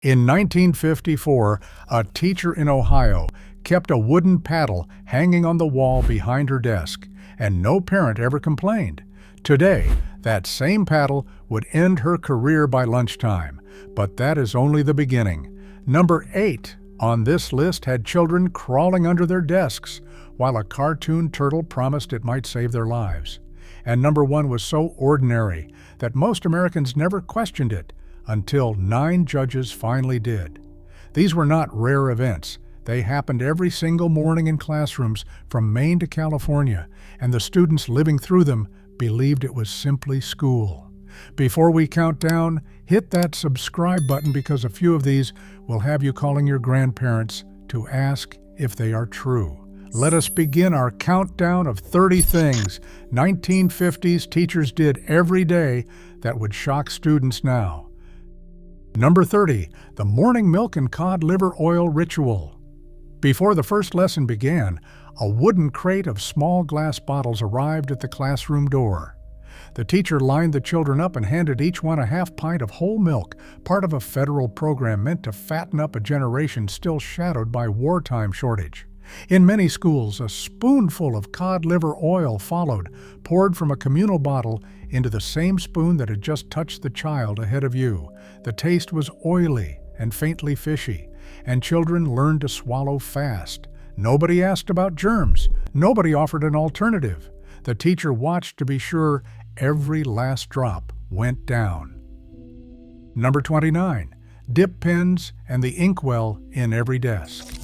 In 1954, a teacher in Ohio kept a wooden paddle hanging on the wall behind her desk, and no parent ever complained. Today, that same paddle would end her career by lunchtime, but that is only the beginning. Number 8 on this list had children crawling under their desks, while a cartoon turtle promised it might save their lives. And number 1 was so ordinary that most Americans never questioned it, until 9 judges finally did. These were not rare events. They happened every single morning in classrooms from Maine to California, and the students living through them believed it was simply school. Before we count down, hit that subscribe button because a few of these will have you calling your grandparents to ask if they are true. Let us begin our countdown of 30 things 1950s teachers did every day that would shock students now. Number 30, the morning milk and cod liver oil ritual. Before the first lesson began, a wooden crate of small glass bottles arrived at the classroom door. The teacher lined the children up and handed each one a half pint of whole milk, part of a federal program meant to fatten up a generation still shadowed by wartime shortage. In many schools, a spoonful of cod liver oil followed, poured from a communal bottle into the same spoon that had just touched the child ahead of you. The taste was oily and faintly fishy, and children learned to swallow fast. Nobody asked about germs. Nobody offered an alternative. The teacher watched to be sure every last drop went down. Number 29, dip pens and the inkwell in every desk.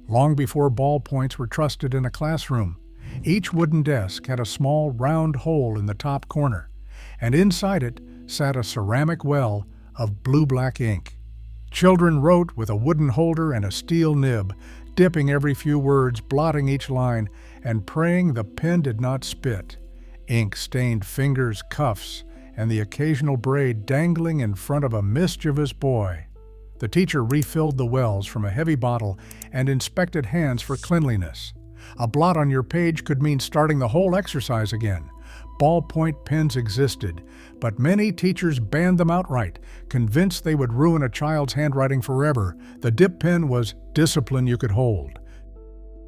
Long before ballpoints were trusted in a classroom, each wooden desk had a small round hole in the top corner, and inside it sat a ceramic well of blue-black ink. Children wrote with a wooden holder and a steel nib, dipping every few words, blotting each line, and praying the pen did not spit. Ink stained fingers, cuffs, and the occasional braid dangling in front of a mischievous boy. The teacher refilled the wells from a heavy bottle and inspected hands for cleanliness. A blot on your page could mean starting the whole exercise again. Ballpoint pens existed, but many teachers banned them outright, convinced they would ruin a child's handwriting forever. The dip pen was discipline you could hold.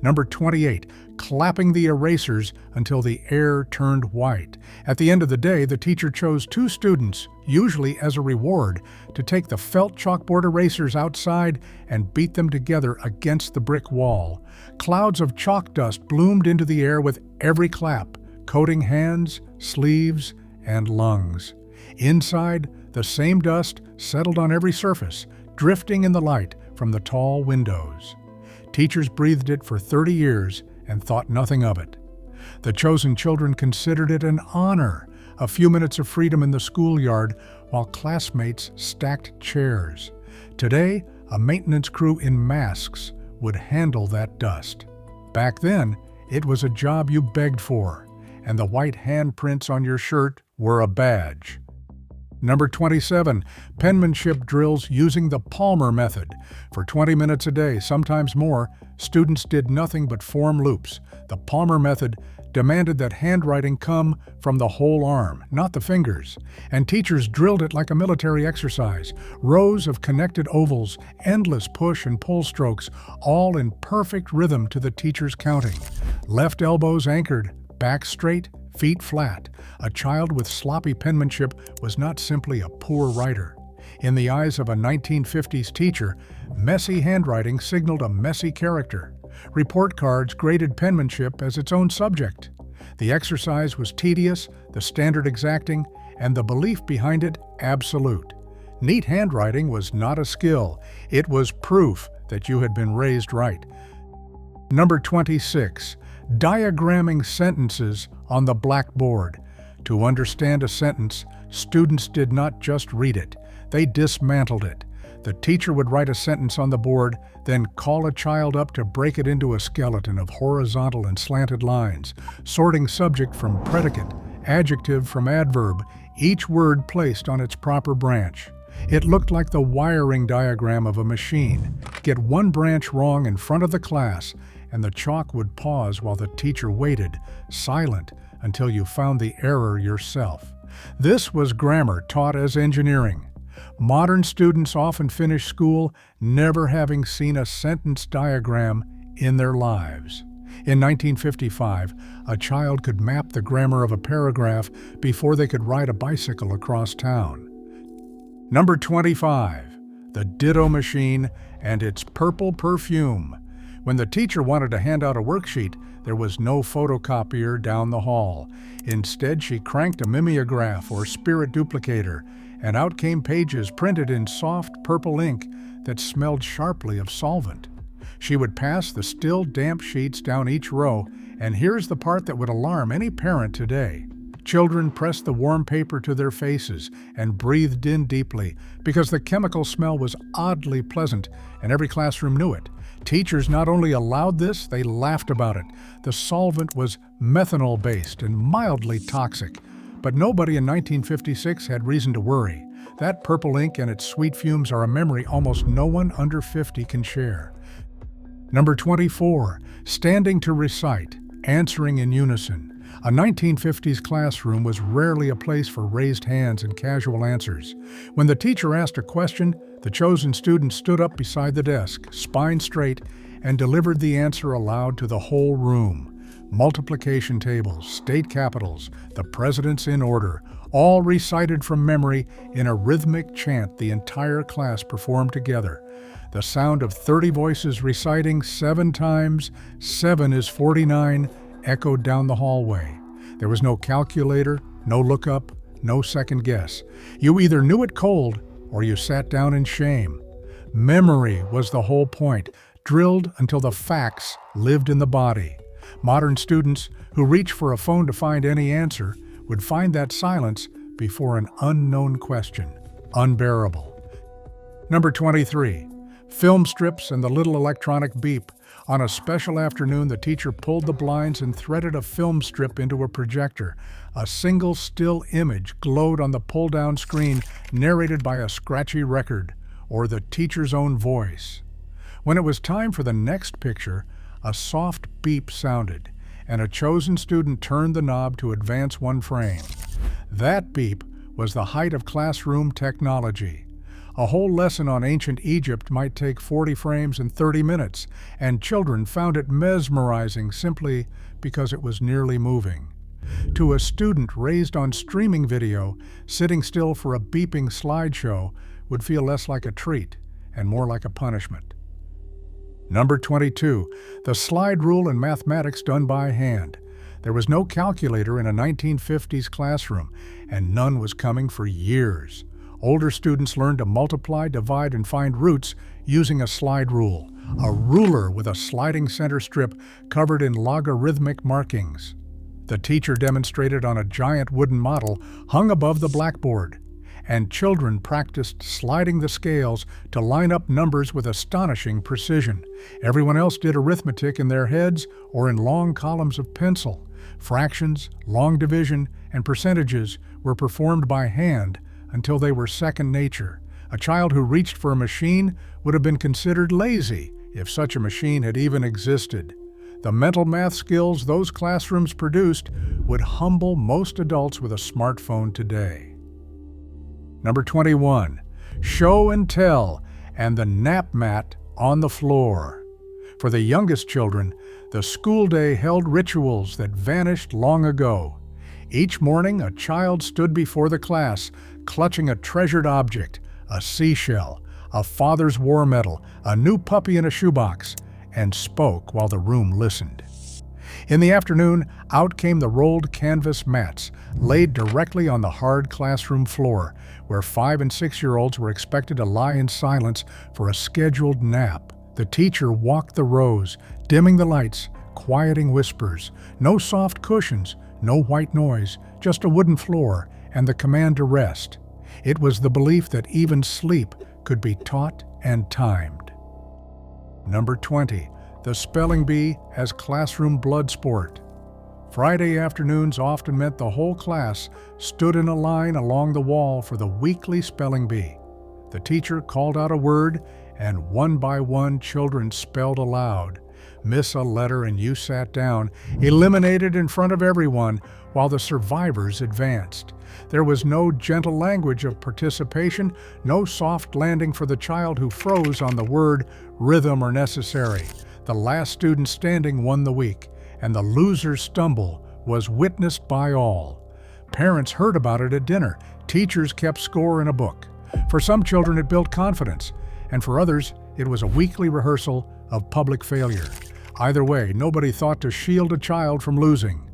Number 28, clapping the erasers until the air turned white. At the end of the day, the teacher chose 2 students, usually as a reward, to take the felt chalkboard erasers outside and beat them together against the brick wall. Clouds of chalk dust bloomed into the air with every clap, coating hands, sleeves, and lungs. Inside, the same dust settled on every surface, drifting in the light from the tall windows. Teachers breathed it for 30 years and thought nothing of it. The chosen children considered it an honor, a few minutes of freedom in the schoolyard while classmates stacked chairs. Today, a maintenance crew in masks would handle that dust. Back then, it was a job you begged for, and the white handprints on your shirt were a badge. Number 27, penmanship drills using the Palmer method. For 20 minutes a day, sometimes more, students did nothing but form loops. The Palmer method demanded that handwriting come from the whole arm, not the fingers, and teachers drilled it like a military exercise. Rows of connected ovals, endless push and pull strokes, all in perfect rhythm to the teacher's counting. Left elbows anchored, back straight, feet flat. A child with sloppy penmanship was not simply a poor writer. In the eyes of a 1950s teacher, messy handwriting signaled a messy character. Report cards graded penmanship as its own subject. The exercise was tedious, the standard exacting, and the belief behind it absolute. Neat handwriting was not a skill. It was proof that you had been raised right. Number 26. Diagramming sentences on the blackboard. To understand a sentence, students did not just read it, they dismantled it. The teacher would write a sentence on the board, then call a child up to break it into a skeleton of horizontal and slanted lines, sorting subject from predicate, adjective from adverb, each word placed on its proper branch. It looked like the wiring diagram of a machine. Get one branch wrong in front of the class, and the chalk would pause while the teacher waited, silent, until you found the error yourself. This was grammar taught as engineering. Modern students often finish school never having seen a sentence diagram in their lives. In 1955, a child could map the grammar of a paragraph before they could ride a bicycle across town. Number 25. The Ditto Machine and its purple perfume. When the teacher wanted to hand out a worksheet, there was no photocopier down the hall. Instead, she cranked a mimeograph or spirit duplicator, and out came pages printed in soft purple ink that smelled sharply of solvent. She would pass the still damp sheets down each row, and here's the part that would alarm any parent today. Children pressed the warm paper to their faces and breathed in deeply because the chemical smell was oddly pleasant, and every classroom knew it. Teachers not only allowed this, they laughed about it. The solvent was methanol-based and mildly toxic, but nobody in 1956 had reason to worry. That purple ink and its sweet fumes are a memory almost no one under 50 can share. Number 24. Standing to recite, answering in unison. A 1950s classroom was rarely a place for raised hands and casual answers. When the teacher asked a question, the chosen student stood up beside the desk, spine straight, and delivered the answer aloud to the whole room. Multiplication tables, state capitals, the presidents in order, all recited from memory in a rhythmic chant the entire class performed together. The sound of 30 voices reciting 7 times 7 is 49 echoed down the hallway. There was no calculator, no lookup, no second guess. You either knew it cold or you sat down in shame. Memory was the whole point, drilled until the facts lived in the body. Modern students who reach for a phone to find any answer would find that silence before an unknown question unbearable. Number 23. Film strips and the little electronic beep. On a special afternoon, the teacher pulled the blinds and threaded a film strip into a projector. A single still image glowed on the pull-down screen, narrated by a scratchy record, or the teacher's own voice. When it was time for the next picture, a soft beep sounded, and a chosen student turned the knob to advance 1 frame. That beep was the height of classroom technology. A whole lesson on ancient Egypt might take 40 frames in 30 minutes, and children found it mesmerizing simply because it was nearly moving. To a student raised on streaming video, sitting still for a beeping slideshow would feel less like a treat and more like a punishment. Number 22. The slide rule in mathematics done by hand. There was no calculator in a 1950s classroom, and none was coming for years. Older students learned to multiply, divide, and find roots using a slide rule, a ruler with a sliding center strip covered in logarithmic markings. The teacher demonstrated on a giant wooden model hung above the blackboard, and children practiced sliding the scales to line up numbers with astonishing precision. Everyone else did arithmetic in their heads or in long columns of pencil. Fractions, long division, and percentages were performed by hand until they were second nature. A child who reached for a machine would have been considered lazy if such a machine had even existed. The mental math skills those classrooms produced would humble most adults with a smartphone today. Number 21. Show and tell and the nap mat on the floor. For the youngest children, the school day held rituals that vanished long ago. Each morning, a child stood before the class, clutching a treasured object, a seashell, a father's war medal, a new puppy in a shoebox, and spoke while the room listened. In the afternoon, out came the rolled canvas mats, laid directly on the hard classroom floor, where 5- and 6-year-olds were expected to lie in silence for a scheduled nap. The teacher walked the rows, dimming the lights, quieting whispers. No soft cushions, no white noise, just a wooden floor and the command to rest. It was the belief that even sleep could be taught and timed. Number 20. The spelling bee as classroom blood sport. Friday afternoons often meant the whole class stood in a line along the wall for the weekly spelling bee. The teacher called out a word, and one by one children spelled aloud. Miss a letter and you sat down, eliminated in front of everyone, while the survivors advanced. There was no gentle language of participation, no soft landing for the child who froze on the word rhythm or necessary. The last student standing won the week, and the loser's stumble was witnessed by all. Parents heard about it at dinner. Teachers kept score in a book. For some children, it built confidence, and for others, it was a weekly rehearsal of public failure. Either way, nobody thought to shield a child from losing.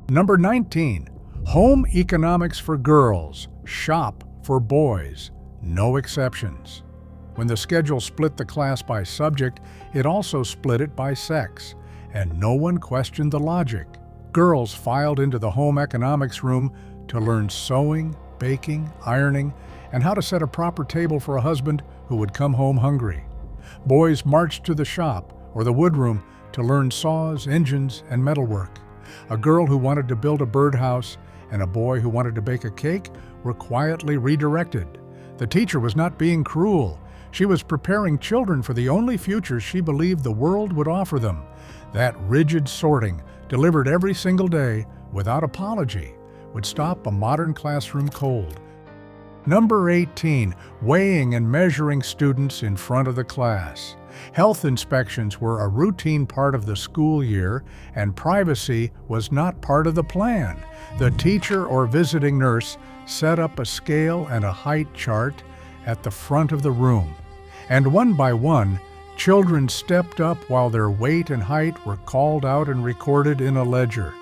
Number 19. Home economics for girls, shop for boys. No exceptions. When the schedule split the class by subject, it also split it by sex, and no one questioned the logic. Girls filed into the home economics room to learn sewing, baking, ironing, and how to set a proper table for a husband who would come home hungry. Boys marched to the shop or the woodroom to learn saws, engines, and metalwork. A girl who wanted to build a birdhouse and a boy who wanted to bake a cake were quietly redirected. The teacher was not being cruel. She was preparing children for the only future she believed the world would offer them. That rigid sorting, delivered every single day without apology, would stop a modern classroom cold. Number 18. Weighing and measuring students in front of the class. Health inspections were a routine part of the school year, and privacy was not part of the plan. The teacher or visiting nurse set up a scale and a height chart at the front of the room, and one by one, children stepped up while their weight and height were called out and recorded in a ledger.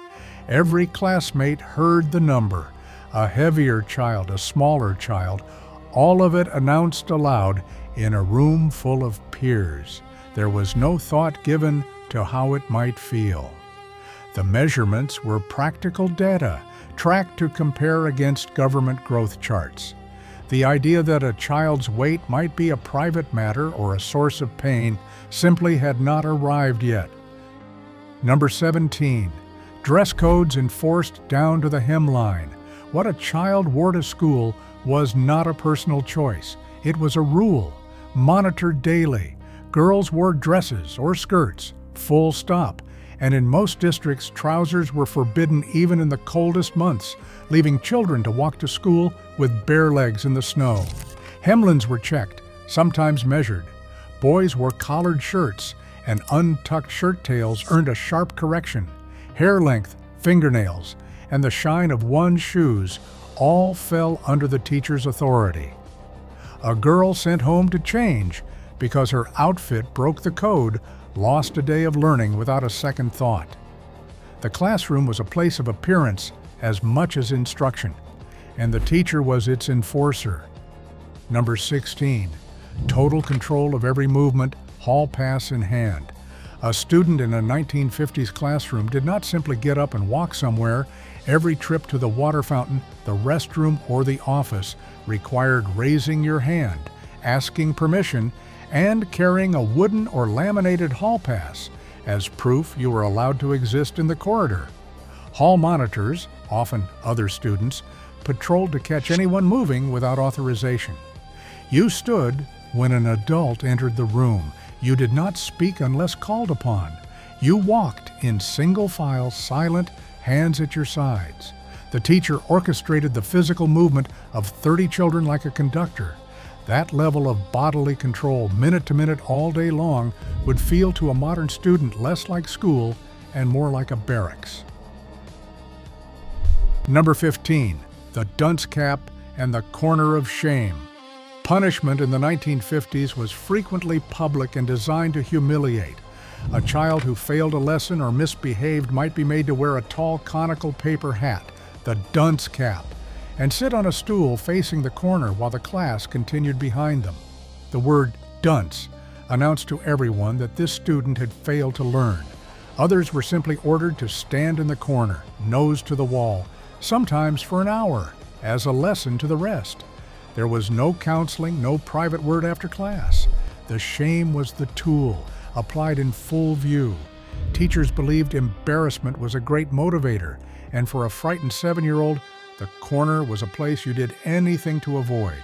Every classmate heard the number. A heavier child, a smaller child, all of it announced aloud in a room full of peers. There was no thought given to how it might feel. The measurements were practical data, tracked to compare against government growth charts. The idea that a child's weight might be a private matter or a source of pain simply had not arrived yet. Number 17. Dress codes enforced down to the hemline. What a child wore to school was not a personal choice. It was a rule, monitored daily. Girls wore dresses or skirts, full stop, and in most districts, trousers were forbidden even in the coldest months, leaving children to walk to school with bare legs in the snow. Hemlines were checked, sometimes measured. Boys wore collared shirts, and untucked shirt tails earned a sharp correction. Hair length, fingernails, and the shine of one's shoes all fell under the teacher's authority. A girl sent home to change because her outfit broke the code lost a day of learning without a second thought. The classroom was a place of appearance as much as instruction, and the teacher was its enforcer. Number 16. Total control of every movement, hall pass in hand. A student in a 1950s classroom did not simply get up and walk somewhere. Every trip to the water fountain, the restroom, or the office required raising your hand, asking permission, and carrying a wooden or laminated hall pass as proof you were allowed to exist in the corridor. Hall monitors, often other students, patrolled to catch anyone moving without authorization. You stood when an adult entered the room. You did not speak unless called upon. You walked in single file, silent, hands at your sides. The teacher orchestrated the physical movement of 30 children like a conductor. That level of bodily control, minute to minute, all day long, would feel to a modern student less like school and more like a barracks. Number 15. The dunce cap and the corner of shame. Punishment in the 1950s was frequently public and designed to humiliate. A child who failed a lesson or misbehaved might be made to wear a tall conical paper hat, the dunce cap, and sit on a stool facing the corner while the class continued behind them. The word dunce announced to everyone that this student had failed to learn. Others were simply ordered to stand in the corner, nose to the wall, sometimes for an hour, as a lesson to the rest. There was no counseling, no private word after class. The shame was the tool, applied in full view. Teachers believed embarrassment was a great motivator, and for a frightened 7-year-old, the corner was a place you did anything to avoid.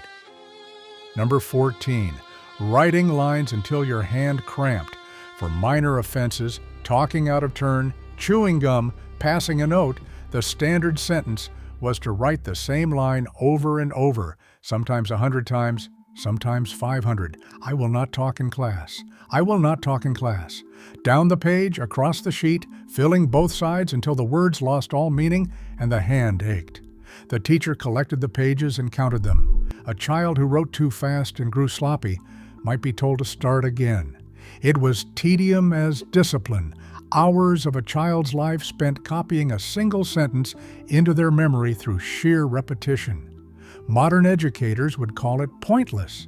Number 14. Writing lines until your hand cramped. For minor offenses, talking out of turn, chewing gum, passing a note, the standard sentence was to write the same line over and over, sometimes 100 times, sometimes 500. I will not talk in class. I will not talk in class. Down the page, across the sheet, filling both sides until the words lost all meaning and the hand ached. The teacher collected the pages and counted them. A child who wrote too fast and grew sloppy might be told to start again. It was tedium as discipline, hours of a child's life spent copying a single sentence into their memory through sheer repetition. Modern educators would call it pointless.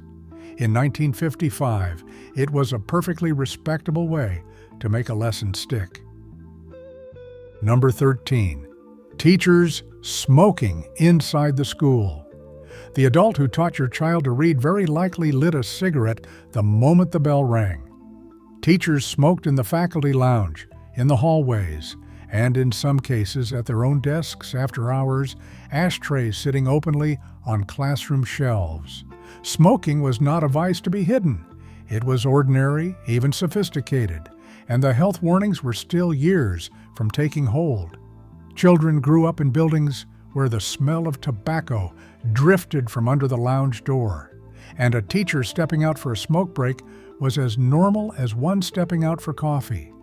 In 1955, it was a perfectly respectable way to make a lesson stick. Number 13. Teachers smoking inside the school. The adult who taught your child to read very likely lit a cigarette the moment the bell rang. Teachers smoked in the faculty lounge, in the hallways, and in some cases at their own desks after hours, ashtrays sitting openly on classroom shelves. Smoking was not a vice to be hidden. It was ordinary, even sophisticated, and the health warnings were still years from taking hold. Children grew up in buildings where the smell of tobacco drifted from under the lounge door, and a teacher stepping out for a smoke break was as normal as one stepping out for coffee.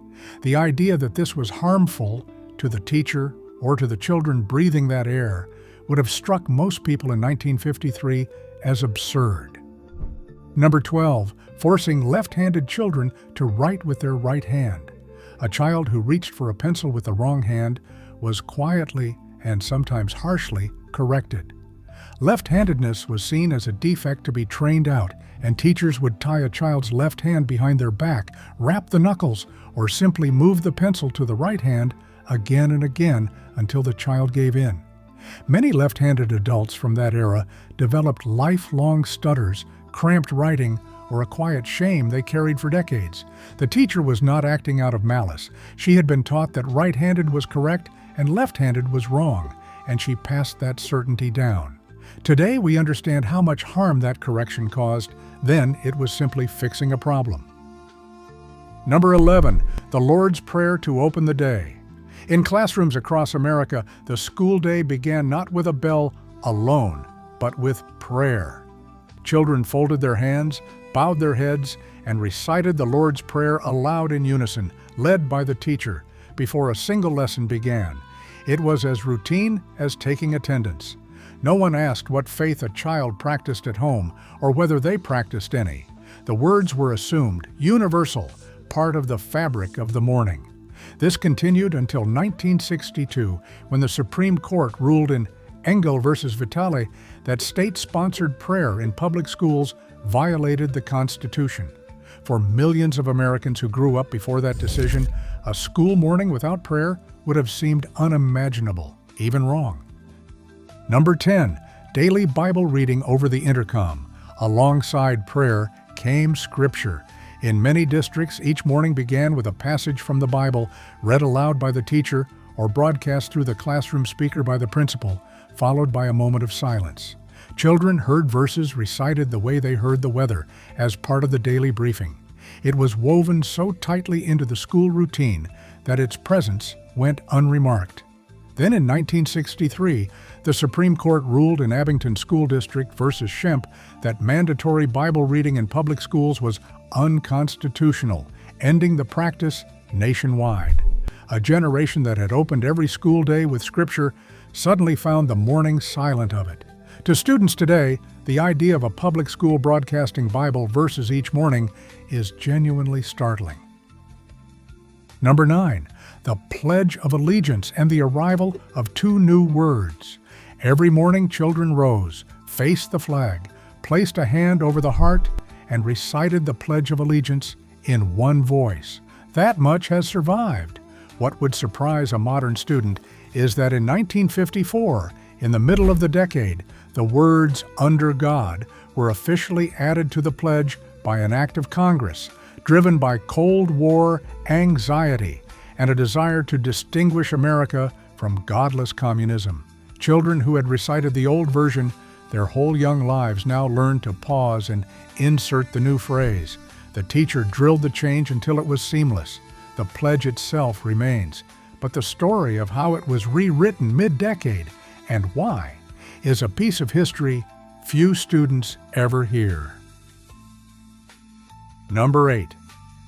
The idea that this was harmful to the teacher or to the children breathing that air would have struck most people in 1953 as absurd. Number 12, forcing left-handed children to write with their right hand. A child who reached for a pencil with the wrong hand was quietly and sometimes harshly corrected. Left-handedness was seen as a defect to be trained out, and teachers would tie a child's left hand behind their back, wrap the knuckles, or simply move the pencil to the right hand again and again until the child gave in. Many left-handed adults from that era developed lifelong stutters, cramped writing, or a quiet shame they carried for decades. The teacher was not acting out of malice. She had been taught that right-handed was correct and left-handed was wrong, and she passed that certainty down. Today we understand how much harm that correction caused. Then it was simply fixing a problem. Number 11, the Lord's Prayer to open the day. In classrooms across America, the school day began not with a bell alone, but with prayer. Children folded their hands, bowed their heads, and recited the Lord's Prayer aloud in unison, led by the teacher, before a single lesson began. It was as routine as taking attendance. No one asked what faith a child practiced at home or whether they practiced any. The words were assumed, universal, part of the fabric of the morning. This continued until 1962, when the Supreme Court ruled in Engel versus Vitale that state-sponsored prayer in public schools violated the Constitution. For millions of Americans who grew up before that decision, a school morning without prayer would have seemed unimaginable, even wrong. Number 10, daily Bible reading over the intercom. Alongside prayer came Scripture. In many districts, each morning began with a passage from the Bible read aloud by the teacher or broadcast through the classroom speaker by the principal, followed by a moment of silence. Children heard verses recited the way they heard the weather as part of the daily briefing. It was woven so tightly into the school routine that its presence went unremarked. Then in 1963, the Supreme Court ruled in Abington School District versus Shemp that mandatory Bible reading in public schools was unconstitutional, ending the practice nationwide. A generation that had opened every school day with Scripture suddenly found the morning silent of it. To students today, the idea of a public school broadcasting Bible verses each morning is genuinely startling. Number 9, the Pledge of Allegiance and the arrival of 2 new words. Every morning, children rose, faced the flag, placed a hand over the heart, and recited the Pledge of Allegiance in one voice. That much has survived. What would surprise a modern student is that in 1954, in the middle of the decade, the words "under God" were officially added to the pledge by an act of Congress, driven by Cold War anxiety and a desire to distinguish America from godless communism. Children who had recited the old version their whole young lives now learned to pause and insert the new phrase. The teacher drilled the change until it was seamless. The pledge itself remains, but the story of how it was rewritten mid-decade and why is a piece of history few students ever hear. Number 8.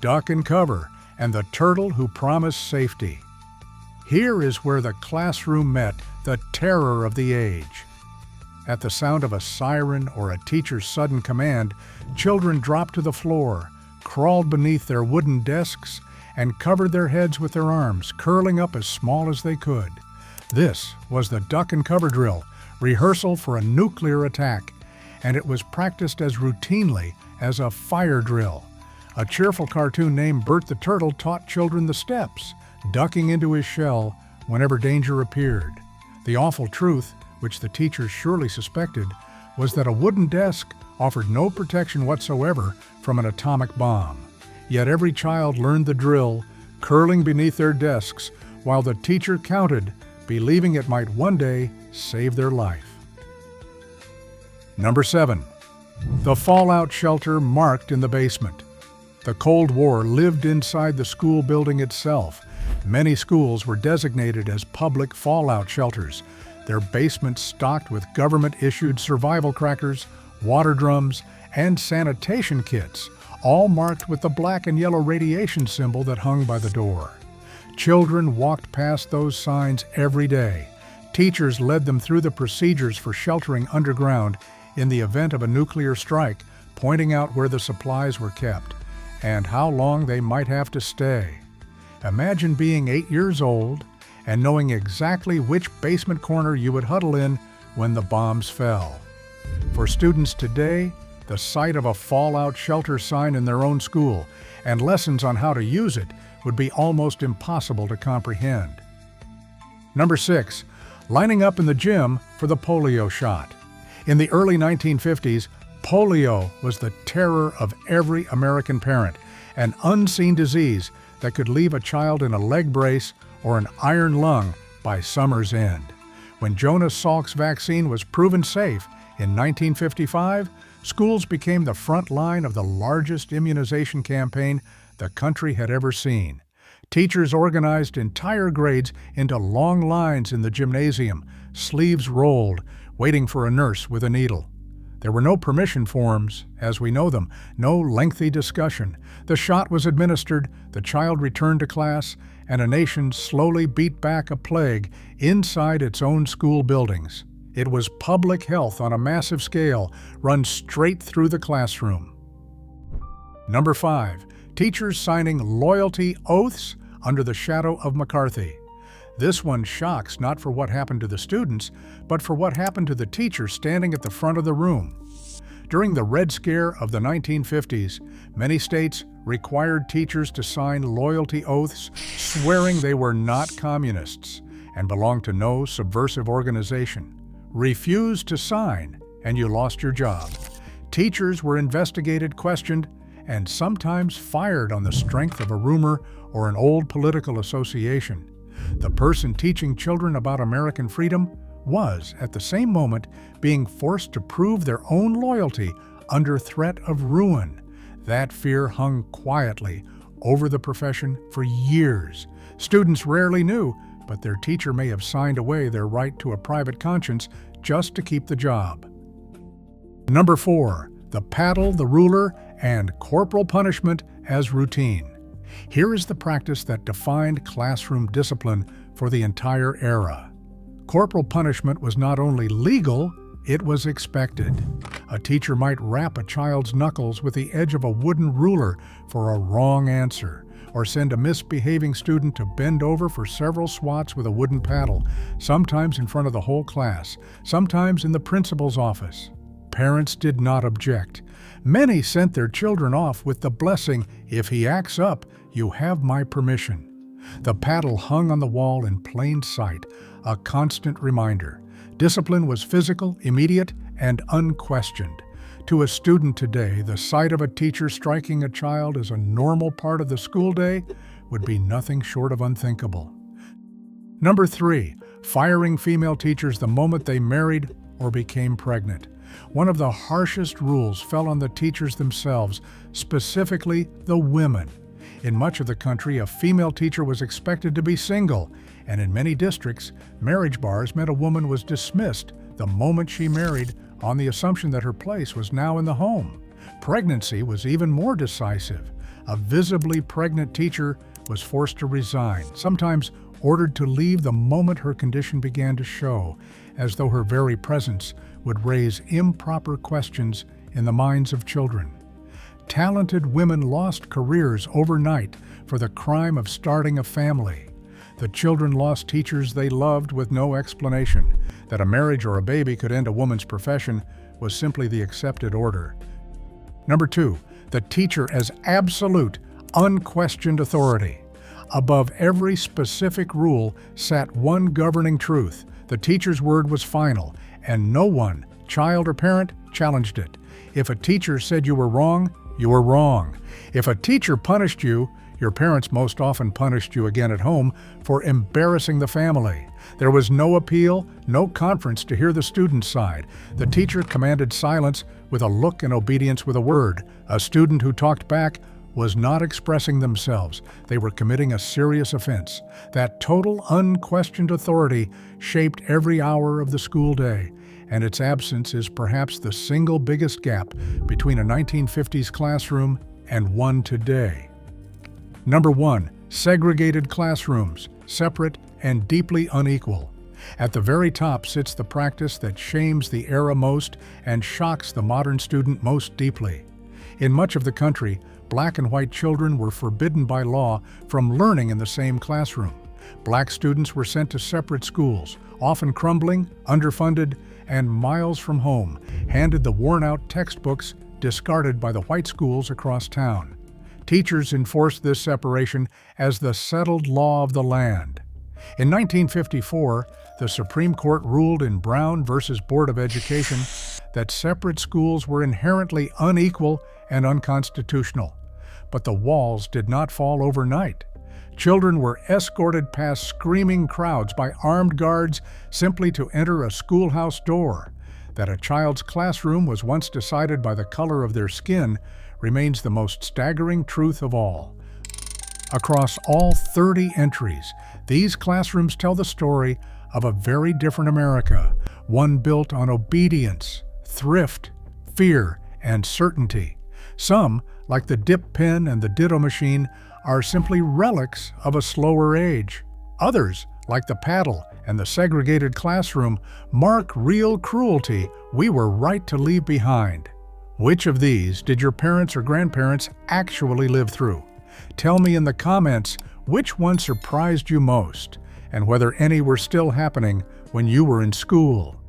Duck and Cover and the Turtle Who Promised Safety. Here is where the classroom met the terror of the age. At the sound of a siren or a teacher's sudden command, children dropped to the floor, crawled beneath their wooden desks, and covered their heads with their arms, curling up as small as they could. This was the Duck and Cover drill, rehearsal for a nuclear attack, and it was practiced as routinely as a fire drill. A cheerful cartoon named Bert the Turtle taught children the steps, ducking into his shell whenever danger appeared. The awful truth, which the teachers surely suspected, was that a wooden desk offered no protection whatsoever from an atomic bomb. Yet every child learned the drill, curling beneath their desks while the teacher counted, believing it might one day save their life. Number 7. The fallout shelter marked in the basement. The Cold War lived inside the school building itself. Many schools were designated as public fallout shelters, their basements stocked with government-issued survival crackers, water drums, and sanitation kits, all marked with the black and yellow radiation symbol that hung by the door. Children walked past those signs every day. Teachers led them through the procedures for sheltering underground in the event of a nuclear strike, pointing out where the supplies were kept and how long they might have to stay. Imagine being 8 years old and knowing exactly which basement corner you would huddle in when the bombs fell. For students today, the sight of a fallout shelter sign in their own school and lessons on how to use it would be almost impossible to comprehend. Number 6. Lining up in the gym for the polio shot. In the early 1950s, polio was the terror of every American parent, an unseen disease that could leave a child in a leg brace or an iron lung by summer's end. When Jonas Salk's vaccine was proven safe in 1955, schools became the front line of the largest immunization campaign the country had ever seen. Teachers organized entire grades into long lines in the gymnasium, sleeves rolled, waiting for a nurse with a needle. There were no permission forms, as we know them, no lengthy discussion. The shot was administered, the child returned to class, and a nation slowly beat back a plague inside its own school buildings. It was public health on a massive scale, run straight through the classroom. Number 5. Teachers signing loyalty oaths under the shadow of McCarthy. This one shocks not for what happened to the students, but for what happened to the teacher standing at the front of the room. During the Red Scare of the 1950s, many states required teachers to sign loyalty oaths swearing they were not communists and belonged to no subversive organization. Refuse to sign, and you lost your job. Teachers were investigated, questioned, and sometimes fired on the strength of a rumor or an old political association. The person teaching children about American freedom was, at the same moment, being forced to prove their own loyalty under threat of ruin. That fear hung quietly over the profession for years. Students rarely knew, but their teacher may have signed away their right to a private conscience just to keep the job. Number 4. The paddle, the ruler, and corporal punishment as routine. Here is the practice that defined classroom discipline for the entire era. Corporal punishment was not only legal, it was expected. A teacher might rap a child's knuckles with the edge of a wooden ruler for a wrong answer, or send a misbehaving student to bend over for several swats with a wooden paddle, sometimes in front of the whole class, sometimes in the principal's office. Parents did not object. Many sent their children off with the blessing, "If he acts up, you have my permission." The paddle hung on the wall in plain sight, a constant reminder. Discipline was physical, immediate, and unquestioned. To a student today, the sight of a teacher striking a child as a normal part of the school day would be nothing short of unthinkable. Number 3. Firing female teachers the moment they married or became pregnant. One of the harshest rules fell on the teachers themselves, specifically the women. In much of the country, a female teacher was expected to be single, and in many districts, marriage bars meant a woman was dismissed the moment she married on the assumption that her place was now in the home. Pregnancy was even more decisive. A visibly pregnant teacher was forced to resign, sometimes ordered to leave the moment her condition began to show, as though her very presence would raise improper questions in the minds of children. Talented women lost careers overnight for the crime of starting a family. The children lost teachers they loved with no explanation. That a marriage or a baby could end a woman's profession was simply the accepted order. Number 2, the teacher as absolute, unquestioned authority. Above every specific rule sat one governing truth. The teacher's word was final, and no one, child or parent, challenged it. If a teacher said you were wrong, you were wrong. If a teacher punished you, your parents most often punished you again at home for embarrassing the family. There was no appeal, no conference to hear the student's side. The teacher commanded silence with a look and obedience with a word. A student who talked back was not expressing themselves. They were committing a serious offense. That total, unquestioned authority shaped every hour of the school day, and its absence is perhaps the single biggest gap between a 1950s classroom and one today. Number 1, segregated classrooms, separate and deeply unequal. At the very top sits the practice that shames the era most and shocks the modern student most deeply. In much of the country, black and white children were forbidden by law from learning in the same classroom. Black students were sent to separate schools, often crumbling, underfunded, and miles from home, handed the worn-out textbooks discarded by the white schools across town. Teachers enforced this separation as the settled law of the land. In 1954, the Supreme Court ruled in Brown versus Board of Education that separate schools were inherently unequal and unconstitutional. But the walls did not fall overnight. Children were escorted past screaming crowds by armed guards simply to enter a schoolhouse door. That a child's classroom was once decided by the color of their skin remains the most staggering truth of all. Across all 30 entries, these classrooms tell the story of a very different America, one built on obedience, thrift, fear, and certainty. Some, like the dip pen and the ditto machine, are simply relics of a slower age. Others, like the paddle and the segregated classroom, mark real cruelty we were right to leave behind. Which of these did your parents or grandparents actually live through? Tell me in the comments which one surprised you most, and whether any were still happening when you were in school.